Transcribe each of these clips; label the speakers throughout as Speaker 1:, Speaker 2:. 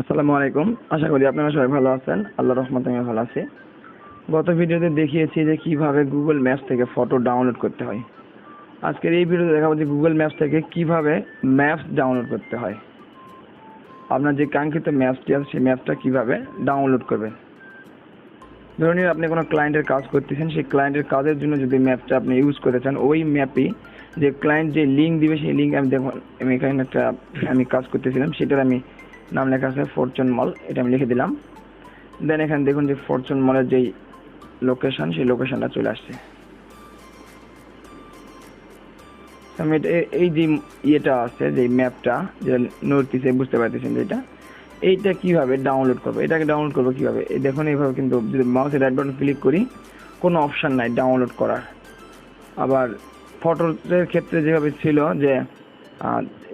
Speaker 1: আসসালামু আলাইকুম। আশা করি আপনারা সবাই ভালো আছেন। আল্লাহর রহমতে আমি ভালো আছি। গত ভিডিওতে দেখিয়েছি যে কিভাবে গুগল ম্যাপস থেকে ফটো ডাউনলোড করতে হয়। আজকের এই ভিডিওতে দেখাবো যে গুগল ম্যাপস থেকে কিভাবে ম্যাপস ডাউনলোড করতে হয়। আপনার যে কাঙ্ক্ষিত ম্যাপসটি আছে সেই ম্যাপসটা কিভাবে ডাউনলোড করবেন। ধরুন আপনি কোনো ক্লায়েন্টের কাজ করতেছেন, সেই ক্লায়েন্টের কাজের জন্য যদি ম্যাপটা আপনি ইউজ করতে চান, ওই ম্যাপে যে ক্লায়েন্ট যে লিঙ্ক দিবে সেই লিঙ্ক আমি এখানে আমি কাজ করতেছিলাম, সেটার আমি নাম লেখা আছে ফরচুন মল, এটা আমি লিখে দিলাম। দেন এখানে দেখুন যে ফরচুন মলের যেই লোকেশন, সেই লোকেশনটা চলে আসছে। আমি এই যে ইয়েটা আছে, যে ম্যাপটা যে নোট পিসে বুঝতে পারতেছেন যেটা, এইটা কিভাবে ডাউনলোড করবো, এটাকে ডাউনলোড করবো কিভাবে, এই দেখুন এইভাবে কিন্তু যদি মাউসের রাইট বাটন ক্লিক করি কোনো অপশান নাই ডাউনলোড করার। আবার ফটোর ক্ষেত্রে যেভাবে ছিল যে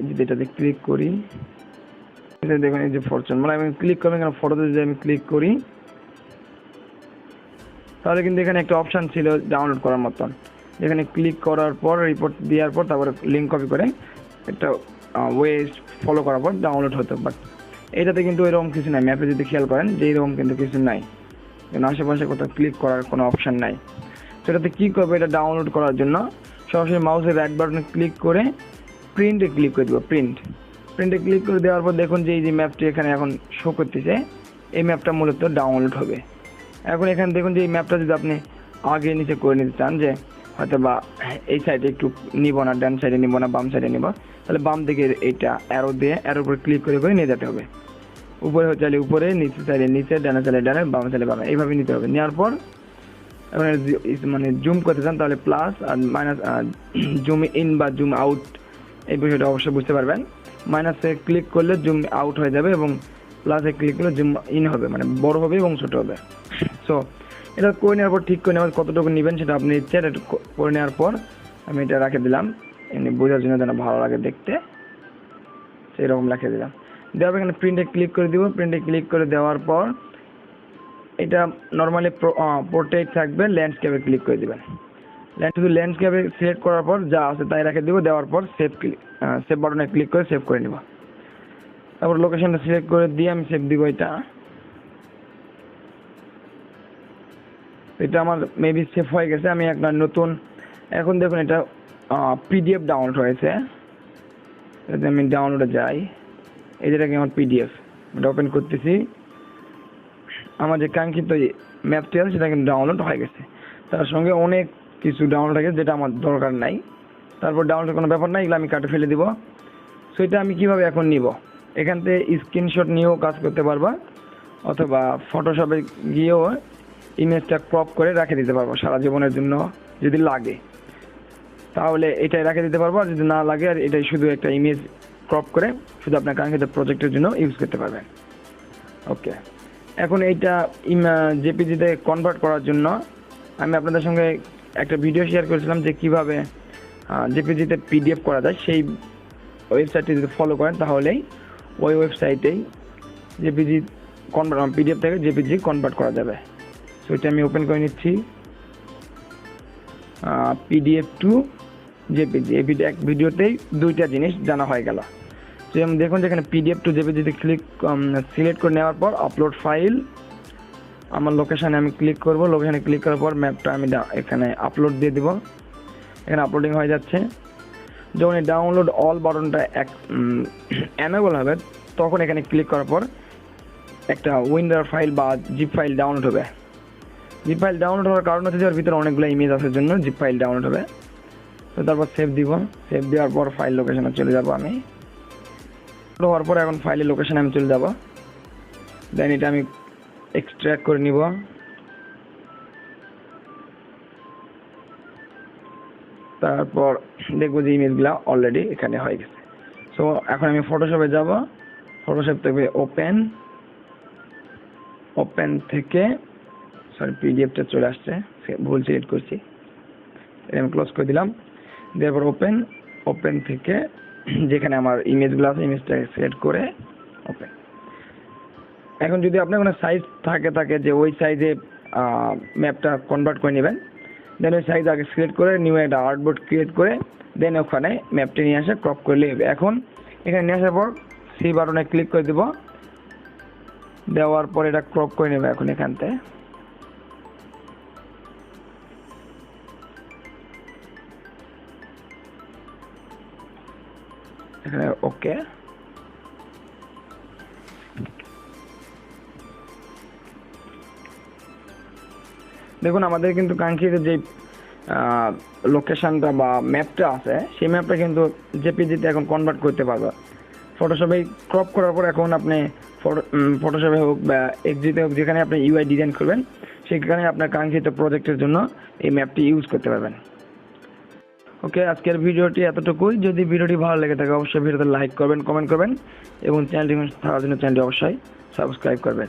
Speaker 1: যদি এটাতে ক্লিক করি, দেখুন এই যে ফরচুন মানে আমি ক্লিক করবেন, কারণ ফটোতে যদি আমি ক্লিক করি তাহলে কিন্তু এখানে একটা অপশান ছিল ডাউনলোড করার মতন, যেখানে ক্লিক করার পর রিপোর্ট দেওয়ার পর তারপরে লিঙ্ক কপি করে একটা ওয়ে ফলো করার পর ডাউনলোড হতো। বাট এটাতে কিন্তু এরকম কিছু নাই। ম্যাপে যদি খেয়াল করেন যে এরকম কিন্তু কিছু নাই, কারণ আশেপাশে কোথাও ক্লিক করার কোনো অপশান নাই। সেটাতে কী করবো, এটা ডাউনলোড করার জন্য সরাসরি মাউসের রাইট বাটনে ক্লিক করে প্রিন্টে ক্লিক করে দেবো। প্রিন্টে ক্লিক করে দেওয়ার পর দেখুন যে এই যে ম্যাপটি এখানে এখন শো করতেছে, এই ম্যাপটা মূলত ডাউনলোড হবে। এখন এখানে দেখুন যে এই ম্যাপটা যদি আপনি আগে নিচে করে নিতে চান, যে হয়তো বা এই সাইডে একটু নিব না, ডান সাইডে নিব না, বাম সাইডে নিব, তাহলে বাম দিকে এইটা অ্যারো দিয়ে অ্যারোর উপরে ক্লিক করে করে নিয়ে যেতে হবে। উপরে চাইলে উপরে, নিচে চাইলে নিচে, ডানে চাইলে ডানে, বামে চাইলে বামে, এইভাবে নিতে হবে। নেওয়ার পর মানে জুম করতে চান তাহলে প্লাস আর মাইনাস, জুম ইন বা জুম আউট এই বিষয়টা অবশ্যই বুঝতে পারবেন। মাইনাসে ক্লিক করলে জুম আউট হয়ে যাবে এবং প্লাসে ক্লিক করলে জুম ইন হবে, মানে বড় হবে এবং ছোট হবে। সো এটা করে নেওয়ার পর ঠিক করে নেওয়ার কতটুকু নেবেন সেটা আপনি ইচ্ছে, এটা করে নেওয়ার পর আমি এটা রেখে দিলাম এমনি বোঝার জন্য, যেন ভালো লাগে দেখতে, সেরকম রেখে দিলাম। দেওয়ার পর এখানে প্রিন্টে ক্লিক করে দিব। প্রিন্টে ক্লিক করে দেওয়ার পর এটা নর্মালি পোর্ট্রেট থাকবে, ল্যান্ডস্কেপে ক্লিক করে দেবেন। শুধু ল্যান্ডস্কেপে সিলেক্ট করার পর যা আছে তাই রেখে দিব। দেওয়ার পর সেভ বাটনে ক্লিক করে সেভ করে নিব। তারপর লোকেশনটা সিলেক্ট করে দিয়ে আমি সেভ দিব। এটা আমার মেবি সেভ হয়ে গেছে। আমি একটা নতুন, এখন দেখুন এটা পিডিএফ ডাউনলোড হয়েছে। যদি আমি ডাউনলোডে যাই, এই যেটাকে আমার পিডিএফ, এটা ওপেন করতেছি। আমার যে কাঙ্ক্ষিত ম্যাপটি আছে সেটা কিন্তু ডাউনলোড হয়ে গেছে। তার সঙ্গে অনেক কিছু ডাউনলোড হয়ে গেছে যেটা আমার দরকার নাই। তারপর ডাউনলোড কোনো ব্যাপার নাই, এগুলো আমি কাটে ফেলে দিব। সো এটা আমি কীভাবে এখন নিব, এখান থেকে স্ক্রিনশট নিয়েও কাজ করতে পারবা, অথবা ফটোশপে গিয়েও ইমেজটা ক্রপ করে রেখে দিতে পারবো সারা জীবনের জন্য। যদি লাগে তাহলে এটাই রেখে দিতে পারবো, আর যদি না লাগে আর এটাই শুধু একটা ইমেজ ক্রপ করে শুধু আপনার কাঙ্ক্ষিত প্রজেক্টের জন্য ইউজ করতে পারবেন। ওকে, এখন এইটা জেপিজিতে কনভার্ট করার জন্য আমি আপনাদের সঙ্গে একটা ভিডিও শেয়ার করেছিলাম যে কীভাবে জেপিজিতে পিডিএফ করা যায়। সেই ওয়েবসাইটটি যদি ফলো করেন তাহলেই ওই ওয়েবসাইটেই জেপিজি পিডিএফ থেকে জেপিজি কনভার্ট করা যাবে। সো এটা আমি ওপেন করে নিচ্ছি, পিডিএফ টু জেপিজি। এই ভিডিওতেই দুইটা জিনিস জানা হয়ে গেল। তো দেখুন যেখানে পিডিএফ টু জেপিজিতে সিলেক্ট করে নেওয়ার পর আপলোড ফাইল, আমার লোকেশানে আমি ক্লিক করব। লোকেশানে ক্লিক করার পর ম্যাপটা আমি এখানে আপলোড দিয়ে দেব। এখানে আপলোডিং হয়ে যাচ্ছে। যখন এই ডাউনলোড অল বাটনটা এনেবল হবে তখন এখানে ক্লিক করার পর একটা উইন্ডার ফাইল বা জিপ ফাইল ডাউনলোড হবে। জিপ ফাইল ডাউনলোড হওয়ার কারণ হচ্ছে যে ওর ভিতরে অনেকগুলো ইমেজ আসার জন্য জিপ ফাইল ডাউনলোড হবে। তো তারপর সেভ দিব। সেভ দেওয়ার পর ফাইল লোকেশনে চলে যাব। আমি হওয়ার পর এখন ফাইলের লোকেশনে আমি চলে যাব। দেন এটা আমি এক্সট্র্যাক্ট করে নিব। তারপর দেখবো যে ইমেজগুলো অলরেডি এখানে হয়ে গেছে। সো এখন আমি ফটোশপে যাব। ফটোশপ থেকে ওপেন থেকে পিডিএফটা চলে আসছে, ভুল সিলেক্ট করছি, আমি ক্লোজ করে দিলাম। তারপর ওপেন থেকে যেখানে আমার ইমেজগুলো আছে ইমেজটা সিলেক্ট করে ওপেন। এখন যদি আপনার কোনো সাইজ থাকে যে ওই সাইজে ম্যাপটা কনভার্ট করে নেবেন, দেন ওই সাইজ আগে সিলেক্ট করে নিউ একটা আর্টবোর্ড ক্রিয়েট করে দেন ওখানে ম্যাপটা নিয়ে আসে ক্রপ করলে হবে। এখন এখানে নিয়ে আসার পর সি বাটনে ক্লিক করে দেবো। দেওয়ার পর এটা ক্রপ করে নেবে এখন এখান থেকে। এখানে ওকে। দেখুন আমাদের কিন্তু কাঙ্ক্ষিত যে লোকেশনটা বা ম্যাপটা আছে সেই ম্যাপটা কিন্তু জেপিজিতে এখন কনভার্ট করতে পারবে। ফটোশপে ক্রপ করার পর এখন আপনি ফটোশপে হোক বা এক্সিতে হোক, যেখানে আপনি ইউআই ডিজাইন করবেন সেখানে আপনার কাঙ্ক্ষিত প্রজেক্টের জন্য এই ম্যাপটি ইউজ করতে পারবেন। ওকে, আজকের ভিডিওটি এতটুকুই। যদি ভিডিওটি ভালো লেগে থাকে অবশ্যই ভিডিওতে লাইক করবেন, কমেন্ট করবেন এবং চ্যানেলটি থাকার জন্য চ্যানেলটি অবশ্যই সাবস্ক্রাইব করবেন।